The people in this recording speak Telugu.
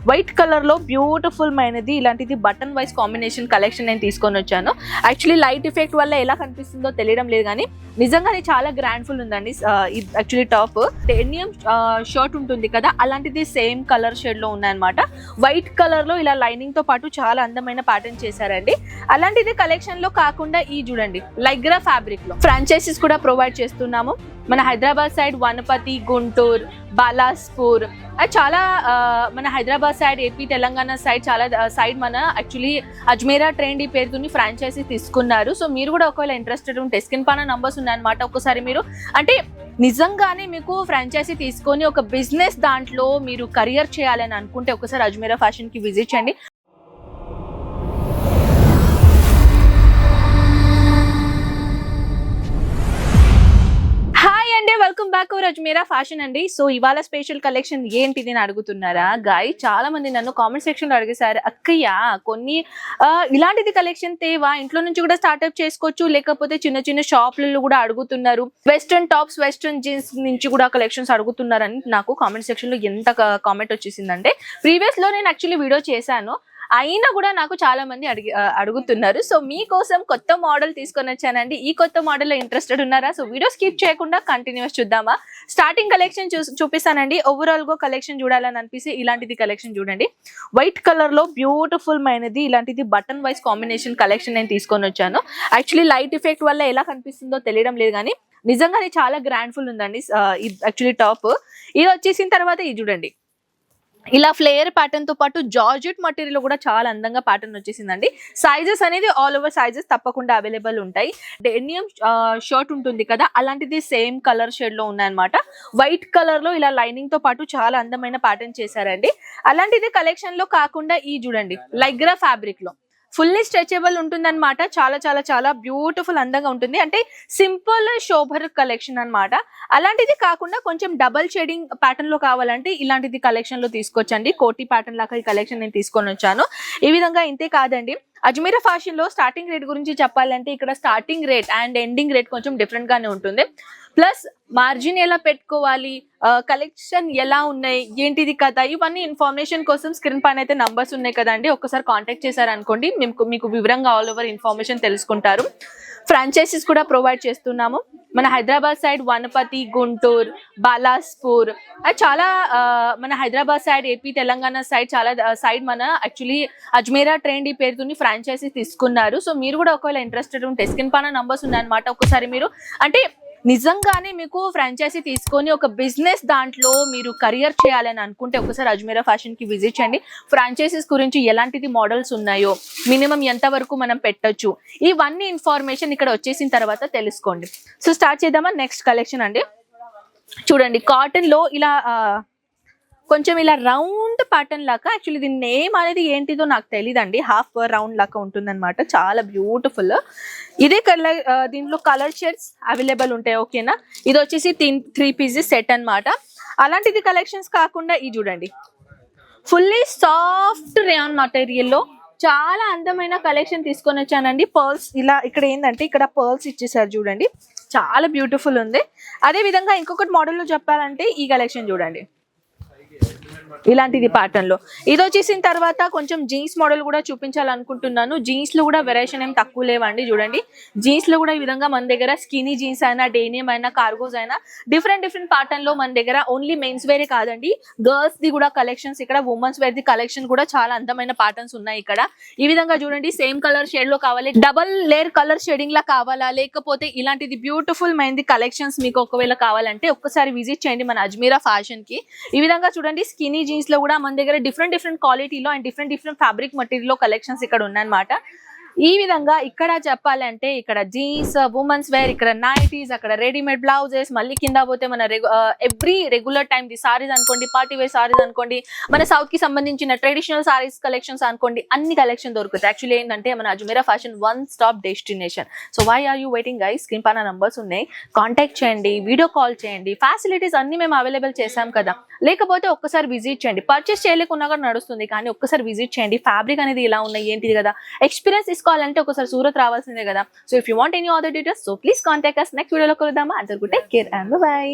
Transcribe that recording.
వైట్ కలర్ లో బ్యూటిఫుల్ మైనది ఇలాంటిది బటన్ వైస్ కాంబినేషన్ కలెక్షన్ నేను తీసుకొని వచ్చాను. యాక్చువల్లీ లైట్ ఎఫెక్ట్ వల్ల ఎలా కనిపిస్తుందో తెలియడం లేదు కానీ నిజంగానే చాలా గ్రాండ్ ఫుల్ ఉందండి. యాక్చువల్లీ టాప్ డెనియం షర్ట్ ఉంటుంది కదా, అలాంటిది సేమ్ కలర్ షేడ్ లో ఉన్నాయన్నమాట. వైట్ కలర్ లో ఇలా లైనింగ్ తో పాటు చాలా అందమైన ప్యాటర్న్ చేశారండి. అలాంటిది కలెక్షన్ లో కాకుండా ఈ చూడండి లైగ్రా ఫ్యాబ్రిక్ లో ఫ్రాంచైజీస్ కూడా ప్రొవైడ్ చేస్తున్నాము. మన హైదరాబాద్ సైడ్ వనపతి, గుంటూరు, బాలాస్పూర్ చాలా మన Hyderabad side, AP, Telangana side చాలా సైడ్ మన యాక్చువల్లీ అజ్మీరా ట్రెండ్ ఈ పేరుతోని ఫ్రాంచైజీ తీసుకున్నారు. సో మీరు కూడా ఒకవేళ ఇంట్రెస్టెడ్ ఉంటే స్క్రీన్ పైన నంబర్స్ ఉన్నాయన్నమాట. ఒకసారి మీరు అంటే నిజంగానే మీకు ఫ్రాంచైజీ తీసుకొని ఒక బిజినెస్ దాంట్లో మీరు కెరియర్ చేయాలని అనుకుంటే ఒకసారి అజ్మీరా ఫ్యాషన్ కి విజిట్ చేయండి. Welcome back our Ajmeera fashion అండి. సో ఇవాళ స్పెషల్ కలెక్షన్ ఏంటిది అని అడుగుతున్నారా గాయ్? చాలా మంది నన్ను కామెంట్ సెక్షన్ లో అడిగేశారు, అక్కయ్య కొన్ని ఇలాంటిది కలెక్షన్ తేవా, ఇంట్లో నుంచి కూడా స్టార్ట్అప్ చేసుకోవచ్చు, లేకపోతే చిన్న చిన్న షాపులలో కూడా అడుగుతున్నారు, వెస్ట్రన్ టాప్స్, వెస్ట్రన్ జీన్స్ నుంచి కూడా కలెక్షన్స్ అడుగుతున్నారని నాకు కామెంట్ సెక్షన్ లో ఎంత కామెంట్ వచ్చేసిందంటే, ప్రీవియస్ లో నేను యాక్చువల్లీ వీడియో చేశాను, అయినా కూడా నాకు చాలా మంది అడుగుతున్నారు. సో మీకోసం కొత్త మోడల్ తీసుకొని వచ్చానండి. ఈ కొత్త మోడల్ లో ఇంట్రెస్టెడ్ ఉన్నారా? సో వీడియో స్కిప్ చేయకుండా కంటిన్యూస్ చూద్దామా. స్టార్టింగ్ కలెక్షన్ చూపిస్తానండి. ఓవరాల్ గా కలెక్షన్ చూడాలని అనిపిస్తే ఇలాంటిది కలెక్షన్ చూడండి. వైట్ కలర్ లో బ్యూటిఫుల్ మైనది ఇలాంటిది బటన్ వైస్ కాంబినేషన్ కలెక్షన్ నేను తీసుకొని వచ్చాను. యాక్చువల్లీ లైట్ ఎఫెక్ట్ వల్ల ఎలా కనిపిస్తుందో తెలియడం లేదు కానీ నిజంగానే చాలా గ్రాండ్ ఫుల్ ఉందండి. యాక్చువల్లీ టాప్ ఇది వచ్చేసిన తర్వాత ఇది చూడండి ఇలా ఫ్లేయర్ ప్యాటర్న్ తో పాటు జార్జెట్ మటీరియల్ కూడా చాలా అందంగా ప్యాటర్న్ వచ్చేసిందండి. సైజెస్ అనేది ఆల్ ఓవర్ సైజెస్ తప్పకుండా అవైలబుల్ ఉంటాయి. డెనియం షర్ట్ ఉంటుంది కదా, అలాంటిది సేమ్ కలర్ షేడ్ లో ఉన్నాయన్నమాట. వైట్ కలర్ లో ఇలా లైనింగ్ తో పాటు చాలా అందమైన ప్యాటర్న్ చేశారండి. అలాంటిది కలెక్షన్ లో కాకుండా ఈ చూడండి లైగ్రా ఫ్యాబ్రిక్ లో ఫుల్లీ స్ట్రెచబుల్ ఉంటుందన్నమాట. చాలా చాలా చాలా బ్యూటిఫుల్ అందంగా ఉంటుంది. అంటే సింపుల్ షోభర్ కలెక్షన్ అన్నమాట. అలాంటిది కాకుండా కొంచెం డబల్ షేడింగ్ ప్యాటర్న్ లో కావాలంటే ఇలాంటిది కలెక్షన్ లో తీసుకొచ్చండి. కోటి ప్యాటర్న్ లాగా ఈ కలెక్షన్ నేను తీసుకొని వచ్చాను. ఈ విధంగా ఇంతే కాదండి, అజ్మీరా ఫ్యాషన్ లో స్టార్టింగ్ రేట్ గురించి చెప్పాలంటే ఇక్కడ starting rate and ending rate కొంచెం డిఫరెంట్ గానే ఉంటుంది. ప్లస్ మార్జిన్ ఎలా పెట్టుకోవాలి, కలెక్షన్ ఎలా ఉన్నాయి, ఏంటిది కదా, ఇవన్నీ ఇన్ఫర్మేషన్ కోసం స్క్రీన్ పైన అయితే నంబర్స్ ఉన్నాయి కదండి, ఒక్కసారి కాంటాక్ట్ చేశారనుకోండి మీకు వివరంగా ఆల్ ఓవర్ ఇన్ఫర్మేషన్ తెలుసుకుంటారు. ఫ్రాంచైజీస్ కూడా ప్రొవైడ్ చేస్తున్నాము. మన హైదరాబాద్ సైడ్ వనపతి, గుంటూరు, బాలాస్పూర్ చాలా మన Hyderabad side, AP, Telangana side చాలా సైడ్ మన యాక్చువల్లీ అజ్మీరా ట్రెండ్ ఈ పేరుతోని ఫ్రాంచైజీ తీసుకున్నారు. సో మీరు కూడా ఒకవేళ ఇంట్రెస్టెడ్ ఉంటే స్క్రీన్ పైన నంబర్స్ ఉన్నాయన్నమాట. ఒకసారి మీరు అంటే నిజంగానే మీకు ఫ్రాంచైజీ తీసుకొని ఒక బిజినెస్ దాంట్లో మీరు కెరియర్ చేయాలని అనుకుంటే ఒకసారి అజ్మీరా ఫ్యాషన్ కి విజిట్ చేయండి. ఫ్రాంచైజీస్ గురించి ఎలాంటిది మోడల్స్ ఉన్నాయో, మినిమం ఎంత వరకు మనం పెట్టొచ్చు, ఇవన్నీ ఇన్ఫర్మేషన్ ఇక్కడ వచ్చేసిన తర్వాత తెలుసుకోండి. సో స్టార్ట్ చేద్దామా. నెక్స్ట్ కలెక్షన్ అండి చూడండి, కాటన్ లో ఇలా కొంచెం ఇలా రౌండ్ ప్యాటర్న్ లాగా, యాక్చువల్లీ దీని నేమ్ అనేది ఏంటిదో నాకు తెలియదండి, హాఫ్ రౌండ్ లాగా ఉంటుంది అనమాట. చాలా బ్యూటిఫుల్. ఇదే కలర్, దీంట్లో కలర్ షేడ్స్ అవైలబుల్ ఉంటాయి. ఓకేనా, ఇది వచ్చేసి 3 పీసెస్ సెట్ అన్నమాట. అలాంటిది కలెక్షన్స్ కాకుండా ఈ చూడండి ఫుల్లీ సాఫ్ట్ రేయాన్ మెటీరియల్ లో చాలా అందమైన కలెక్షన్ తీసుకొని వచ్చానండి. పర్ల్స్ ఇలా ఇక్కడ ఏంటంటే ఇక్కడ పర్ల్స్ ఇచ్చేసారు చూడండి, చాలా బ్యూటిఫుల్ ఉంది. అదే విధంగా ఇంకొకటి మోడల్ లో చెప్పాలంటే ఈ కలెక్షన్ చూడండి, ఇలాంటిది ప్యాటర్న్ లో. ఇది వచ్చేసిన తర్వాత కొంచెం జీన్స్ మోడల్ కూడా చూపించాలనుకుంటున్నాను. జీన్స్ లో కూడా వెరైషన్ ఏం తక్కువ లేవండి. చూడండి జీన్స్ లో కూడా ఈ విధంగా మన దగ్గర స్కినీ జీన్స్ అయినా, డేనియం అయినా, కార్గోస్ అయినా డిఫరెంట్ ప్యాటర్న్ లో మన దగ్గర ఓన్లీ మెన్స్ వేరే కాదండి, గర్ల్స్ ది కూడా కలెక్షన్స్, ఇక్కడ ఉమెన్స్ వేర్ ది కలెక్షన్ కూడా చాలా అందమైన ప్యాటర్న్స్ ఉన్నాయి ఇక్కడ. ఈ విధంగా చూడండి సేమ్ కలర్ షేడ్ లో కావాలి, డబల్ లేయర్ కలర్ షేడింగ్ లా కావాలా, లేకపోతే ఇలాంటిది బ్యూటిఫుల్ మైంది కలెక్షన్స్ మీకు ఒకవేళ కావాలంటే ఒక్కసారి విజిట్ చేయండి మన అజ్మీరా ఫ్యాషన్ కి. ఈ విధంగా చూడండి స్కినీ జీన్స్ లో కూడా మన దగ్గర డిఫరెంట్ క్వాలిటీలో అండ్ డిఫరెంట్ ఫ్యాబ్రిక్ మెటీరియల్ లో కలెక్షన్స్ ఇక్కడ ఉన్నాయన్నమాట. ఈ విధంగా ఇక్కడ చెప్పాలంటే ఇక్కడ జీన్స్, ఉమెన్స్ వేర్, ఇక్కడ నైటీస్, అక్కడ రెడీమేడ్ బ్లౌజెస్, మళ్ళీ కింద పోతే మన every regular time the saris అనుకోండి, పార్టీ వేర్ సారీస్ అనుకోండి, మన సౌత్ కి సంబంధించిన ట్రెడిషనల్ సారీస్ కలెక్షన్స్ అనుకోండి, అన్ని కలెక్షన్ దొరుకుతాయి. యాక్చువల్లీ ఏంటంటే మన Ajmeera fashion one stop destination. So why are you waiting guys? Screen పైన నంబర్స్ ఉన్నాయి, కాంటాక్ట్ చేయండి, వీడియో కాల్ చేయండి. ఫెసిలిటీస్ అన్ని మేము అవైలబుల్ చేసాం కదా, లేకపోతే ఒక్కసారి విజిట్ చేయండి. పర్చేస్ చేయలేకున్నా కూడా నడుస్తుంది, కానీ ఒక్కసారి విజిట్ చేయండి. ఫ్యాబ్రిక్ అనేది ఇలా ఉన్నాయి ఏంటిది కదా, ఎక్స్పీరియన్స్ తీసుకోవాలంటే ఒకసారి సూరత్ రావాల్సిందే కదా. So if you want any other details, so please contact us. Next వీడియోలో కలుద్దామా. అందరికీ టేక్ కేర్ అండ్ బై.